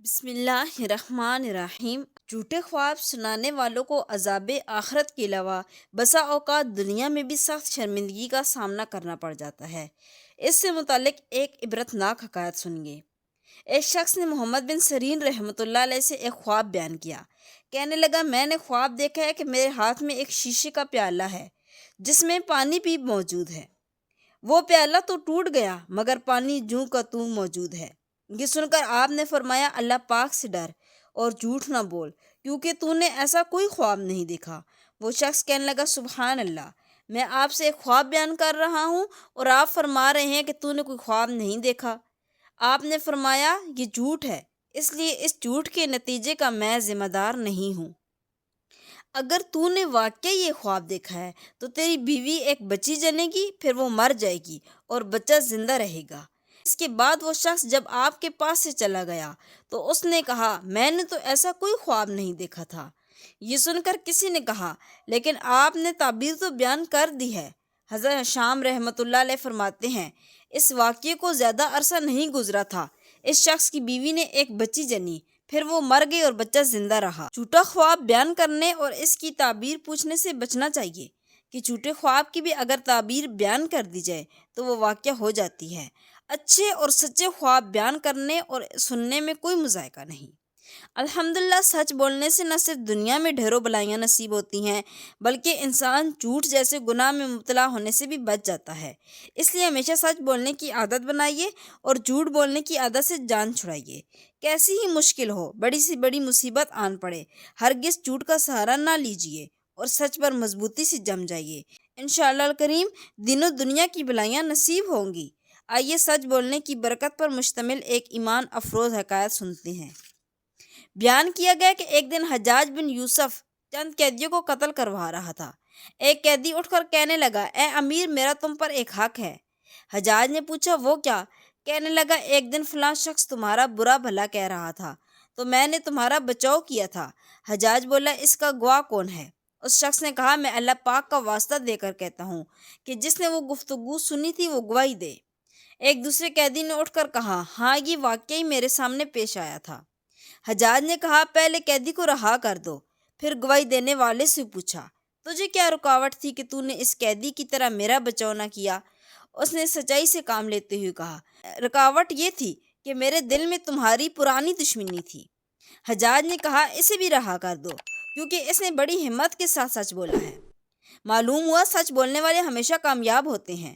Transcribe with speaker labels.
Speaker 1: بسم اللہ الرحمن الرحیم۔ جھوٹے خواب سنانے والوں کو عذاب آخرت کے علاوہ بسا اوقات دنیا میں بھی سخت شرمندگی کا سامنا کرنا پڑ جاتا ہے۔ اس سے متعلق ایک عبرتناک حکایت سنیے۔ ایک شخص نے محمد بن سیرین رحمۃ اللہ علیہ سے ایک خواب بیان کیا۔ کہنے لگا، میں نے خواب دیکھا ہے کہ میرے ہاتھ میں ایک شیشے کا پیالہ ہے جس میں پانی بھی موجود ہے۔ وہ پیالہ تو ٹوٹ گیا مگر پانی جوں کا توں موجود ہے۔ یہ سن کر آپ نے فرمایا، اللہ پاک سے ڈر اور جھوٹ نہ بول، کیونکہ تو نے ایسا کوئی خواب نہیں دیکھا۔ وہ شخص کہنے لگا، سبحان اللہ، میں آپ سے ایک خواب بیان کر رہا ہوں اور آپ فرما رہے ہیں کہ تو نے کوئی خواب نہیں دیکھا۔ آپ نے فرمایا، یہ جھوٹ ہے، اس لیے اس جھوٹ کے نتیجے کا میں ذمہ دار نہیں ہوں۔ اگر تو نے واقعی یہ خواب دیکھا ہے تو تیری بیوی ایک بچی جنے گی، پھر وہ مر جائے گی اور بچہ زندہ رہے گا۔ اس کے بعد وہ شخص جب آپ کے پاس سے چلا گیا تو اس نے کہا، میں نے تو ایسا کوئی خواب نہیں دیکھا تھا۔ یہ سن کر کسی نے کہا، لیکن آپ نے تعبیر تو بیان کر دی ہے۔ حضرت شام رحمۃ اللہ علیہ فرماتے ہیں، اس واقعے کو زیادہ عرصہ نہیں گزرا تھا، اس شخص کی بیوی نے ایک بچی جنی، پھر وہ مر گئی اور بچہ زندہ رہا۔ جھوٹا خواب بیان کرنے اور اس کی تعبیر پوچھنے سے بچنا چاہیے کہ جھوٹے خواب کی بھی اگر تعبیر بیان کر دی جائے تو وہ واقعہ ہو جاتی ہے۔ اچھے اور سچے خواب بیان کرنے اور سننے میں کوئی مذائقہ نہیں۔ الحمدللہ، سچ بولنے سے نہ صرف دنیا میں ڈھیروں بلائیاں نصیب ہوتی ہیں بلکہ انسان جھوٹ جیسے گناہ میں مبتلا ہونے سے بھی بچ جاتا ہے۔ اس لیے ہمیشہ سچ بولنے کی عادت بنائیے اور جھوٹ بولنے کی عادت سے جان چھڑائیے۔ کیسی ہی مشکل ہو، بڑی سی بڑی مصیبت آن پڑے، ہرگز جھوٹ کا سہارا نہ لیجیے اور سچ پر مضبوطی سے جم جائیے۔ انشاءاللہ الکریم دین و دنیا کی بلائیاں نصیب ہوں گی۔ آئیے سچ بولنے کی برکت پر مشتمل ایک ایمان افروز حکایت سنتے ہیں۔ بیان کیا گیا کہ ایک دن حجاج بن یوسف چند قیدیوں کو قتل کروا رہا تھا۔ ایک قیدی اٹھ کر کہنے لگا، اے امیر، میرا تم پر ایک حق ہے۔ حجاج نے پوچھا، وہ کیا؟ کہنے لگا، ایک دن فلاں شخص تمہارا برا بھلا کہہ رہا تھا تو میں نے تمہارا بچاؤ کیا تھا۔ حجاج بولا، اس کا گواہ کون ہے؟ اس شخص نے کہا، میں اللہ پاک کا واسطہ دے کر کہتا ہوں کہ جس نے وہ گفتگو سنی تھی وہ گواہی دے۔ ایک دوسرے قیدی نے اٹھ کر کہا، ہاں، یہ واقعی میرے سامنے پیش آیا تھا۔ حجاج نے کہا، پہلے قیدی کو رہا کر دو۔ پھر گواہی دینے والے سے پوچھا، تجھے کیا رکاوٹ تھی کہ تو نے اس قیدی کی طرح میرا بچاؤ نہ کیا؟ اس نے سچائی سے کام لیتے ہوئے کہا، رکاوٹ یہ تھی کہ میرے دل میں تمہاری پرانی دشمنی تھی۔ حجاج نے کہا، اسے بھی رہا کر دو، کیونکہ اس نے بڑی ہمت کے ساتھ سچ بولا ہے۔ معلوم ہوا سچ بولنے والے ہمیشہ کامیاب ہوتے ہیں۔